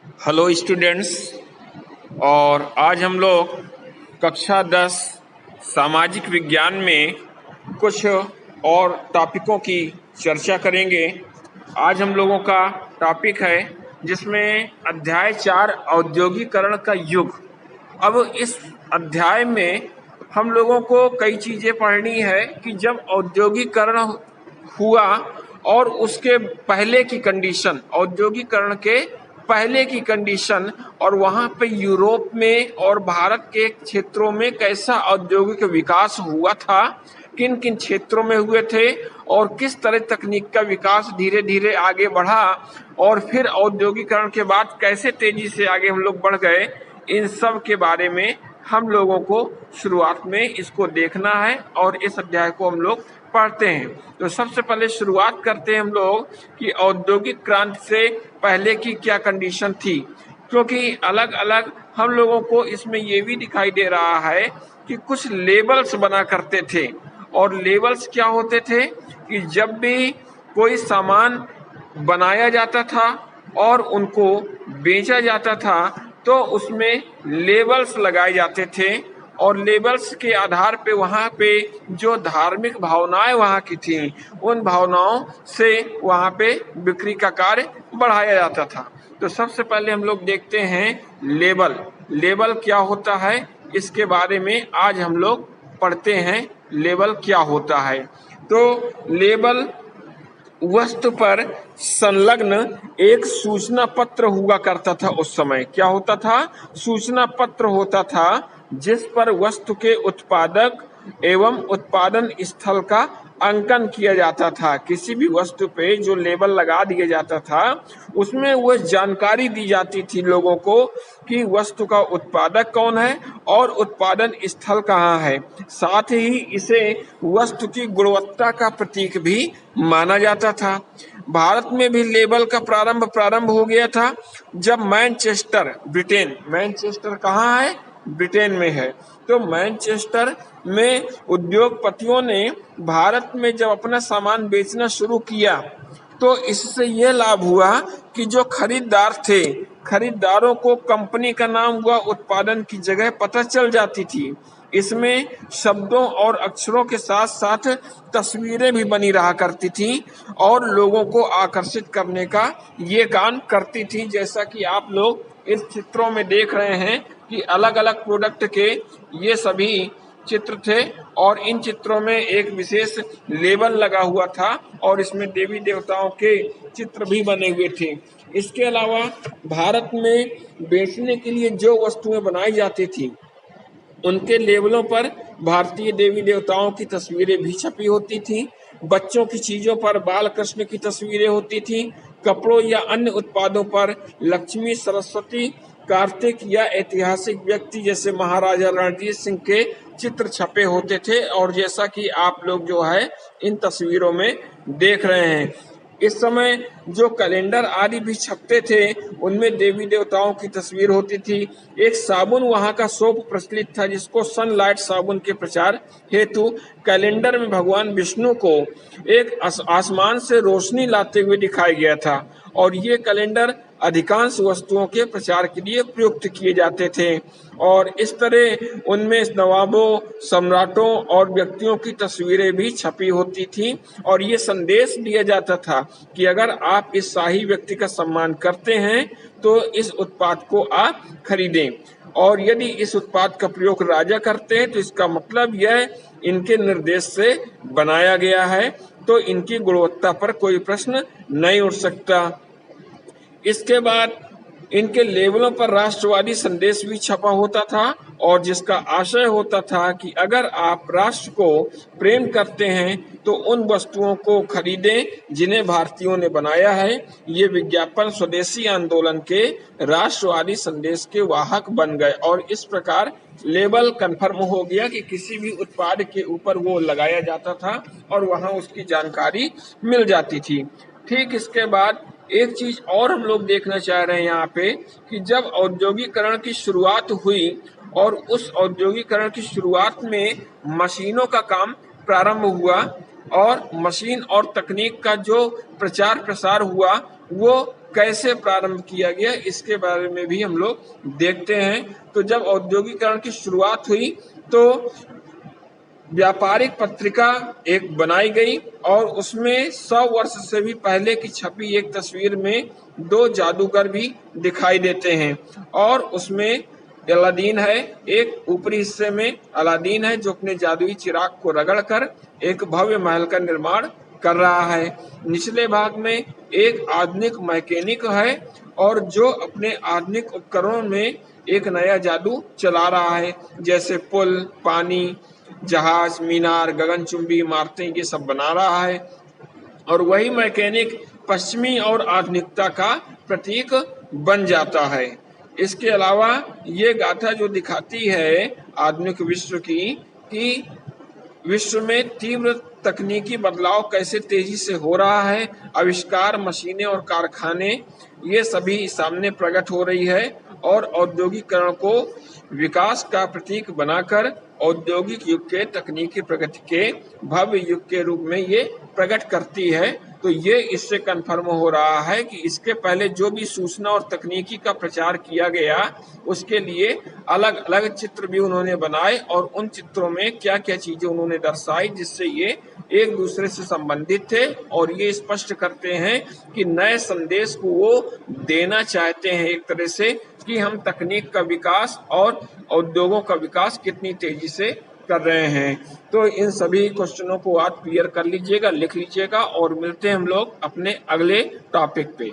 Hello students. और आज हम लोग कक्षा 10 सामाजिक विज्ञान में कुछ और टॉपिकों की चर्चा करेंगे। आज हम लोगों का टॉपिक है जिसमें अध्याय 4 औद्योगिकरण का युग। अब इस अध्याय में हम लोगों को कई चीज़ें पढ़नी है कि जब औद्योगिकरण हुआ और उसके पहले की कंडीशन, औद्योगिकरण के पहले की कंडीशन, और वहाँ पे यूरोप में और भारत के क्षेत्रों में कैसा औद्योगिक विकास हुआ था, किन किन क्षेत्रों में हुए थे और किस तरह तकनीक का विकास धीरे धीरे आगे बढ़ा, और फिर औद्योगिकरण के बाद कैसे तेजी से आगे हम लोग बढ़ गए, इन सब के बारे में हम लोगों को शुरुआत में इसको देखना है और इस अध्याय को हम लोग पढ़ते हैं। तो सबसे पहले शुरुआत करते हैं हम लोग कि औद्योगिक क्रांति से पहले की क्या कंडीशन थी, क्योंकि अलग अलग हम लोगों को इसमें ये भी दिखाई दे रहा है कि कुछ लेबल्स बना करते थे। और लेबल्स क्या होते थे कि जब भी कोई सामान बनाया जाता था और उनको बेचा जाता था तो उसमें लेबल्स लगाए जाते थे, और लेबल्स के आधार पे वहाँ पे जो धार्मिक भावनाएं वहाँ की थीं, उन भावनाओं से वहाँ पे बिक्री का कार्य बढ़ाया जाता था। तो सबसे पहले हम लोग देखते हैं लेबल। लेबल क्या होता है इसके बारे में आज हम लोग पढ़ते हैं, लेबल क्या होता है। तो लेबल वस्तु पर संलग्न एक सूचना पत्र हुआ करता था। उस समय क्या होता था? सूचना पत्र होता था जिस पर वस्तु के उत्पादक एवं उत्पादन स्थल का अंकन किया जाता था। किसी भी वस्तु पे जो लेबल लगा दिया जाता था उसमें वह जानकारी दी जाती थी लोगों को कि वस्तु का उत्पादक कौन है और उत्पादन स्थल कहाँ है। साथ ही इसे वस्तु की गुणवत्ता का प्रतीक भी माना जाता था। भारत में भी लेबल का प्रारंभ हो गया था जब मैनचेस्टर, ब्रिटेन, मैनचेस्टर कहाँ है? ब्रिटेन में है। तो मैनचेस्टर में उद्योगपतियों ने भारत में जब अपना सामान बेचना शुरू किया तो इससे यह लाभ हुआ कि जो खरीदार थे, खरीदारों को कंपनी का नाम व उत्पादन की जगह पता चल जाती थी। इसमें शब्दों और अक्षरों के साथ साथ तस्वीरें भी बनी रहा करती थी और लोगों को आकर्षित करने का ये काम करती थी। जैसा कि आप लोग इस चित्रों में देख रहे हैं कि अलग अलग प्रोडक्ट के ये सभी चित्र थे और इन चित्रों में एक विशेष लेबल लगा हुआ था और इसमें देवी देवताओं के चित्र भी बने हुए थे। इसके अलावा भारत में बेचने के लिए जो वस्तुएं बनाई जाती थी उनके लेबलों पर भारतीय देवी देवताओं की तस्वीरें भी छपी होती थी। बच्चों की चीजों पर बाल कृष्ण की तस्वीरें होती थी। कपड़ों या अन्य उत्पादों पर लक्ष्मी, सरस्वती, कार्तिक या ऐतिहासिक व्यक्ति जैसे महाराजा रणजीत सिंह के चित्र छपे होते थे। और जैसा कि आप लोग जो है इन तस्वीरों में देख रहे हैं, इस समय जो कैलेंडर आदि भी छपते थे उनमें देवी देवताओं की तस्वीर होती थी। एक साबुन वहाँ का सोप प्रचलित था जिसको सनलाइट साबुन के प्रचार हेतु कैलेंडर में भगवान विष्णु को एक आसमान से रोशनी लाते हुए दिखाया गया था और ये कैलेंडर अधिकांश वस्तुओं के प्रचार के लिए प्रयुक्त किए जाते थे। और इस तरह उनमें नवाबों, सम्राटों और व्यक्तियों की तस्वीरें भी छपी होती थी और ये संदेश दिया जाता था कि अगर आप इस शाही व्यक्ति का सम्मान करते हैं तो इस उत्पाद को आप खरीदें, और यदि इस उत्पाद का प्रयोग राजा करते हैं तो इसका मतलब यह इनके निर्देश से बनाया गया है, तो इनकी गुणवत्ता पर कोई प्रश्न नहीं उठ सकता। इसके बाद इनके लेबलों पर राष्ट्रवादी संदेश भी छपा होता था और जिसका आशय होता था कि अगर आप राष्ट्र को प्रेम करते हैं तो उन वस्तुओं को खरीदें जिन्हें भारतीयों ने बनाया है। ये विज्ञापन स्वदेशी आंदोलन के राष्ट्रवादी संदेश के वाहक बन गए और इस प्रकार लेबल कंफर्म हो गया कि किसी भी उत्पाद के ऊपर वो लगाया जाता था और वहाँ उसकी जानकारी मिल जाती थी। ठीक इसके बाद एक चीज और हम लोग देखना चाह रहे हैं यहाँ पे कि जब औद्योगिकरण की शुरुआत हुई और उस औद्योगिकरण की शुरुआत में मशीनों का काम प्रारंभ हुआ और मशीन और तकनीक का जो प्रचार प्रसार हुआ वो कैसे प्रारंभ किया गया, इसके बारे में भी हम लोग देखते हैं। तो जब औद्योगिकरण की शुरुआत हुई तो व्यापारिक पत्रिका एक बनाई गई और उसमें 100 वर्ष से भी पहले की छपी एक तस्वीर में 2 जादूगर भी दिखाई देते हैं और उसमें अलादीन है। एक ऊपरी हिस्से में अलादीन है जो अपने जादुई चिराग को रगड़कर एक भव्य महल का निर्माण कर रहा है। निचले भाग में एक आधुनिक मैकेनिक है और जो अपने आधुनिक उपकरणों में एक नया जादू चला रहा है, जैसे पुल, पानी, जहाज, मीनार, गगनचुंबी इमारतें, ये सब बना रहा है। और वही मैकेनिक पश्चिमी और आधुनिकता का प्रतीक बन जाता है। इसके अलावा ये गाथा जो दिखाती है आधुनिक विश्व की कि विश्व में तीव्र तकनीकी बदलाव कैसे तेजी से हो रहा है, आविष्कार, मशीनें और कारखाने, ये सभी सामने प्रकट हो रही है और औद्योगिकरण को विकास का प्रतीक बनाकर औद्योगिक युग के तकनीकी प्रगति के भव्य युग के रूप में ये प्रकट करती है। तो ये इससे कन्फर्म हो रहा है कि इसके पहले जो भी सूचना और तकनीकी का प्रचार किया गया उसके लिए अलग अलग चित्र भी उन्होंने बनाए और उन चित्रों में क्या क्या चीजें उन्होंने दर्शाई जिससे ये एक दूसरे से संबंधित थे और ये स्पष्ट करते हैं कि नए संदेश को वो देना चाहते हैं एक तरह से कि हम तकनीक का विकास और उद्योगों का विकास कितनी तेजी से कर रहे हैं। तो इन सभी क्वेश्चनों को आप क्लियर कर लीजिएगा, लिख लीजिएगा और मिलते हैं हम लोग अपने अगले टॉपिक पे।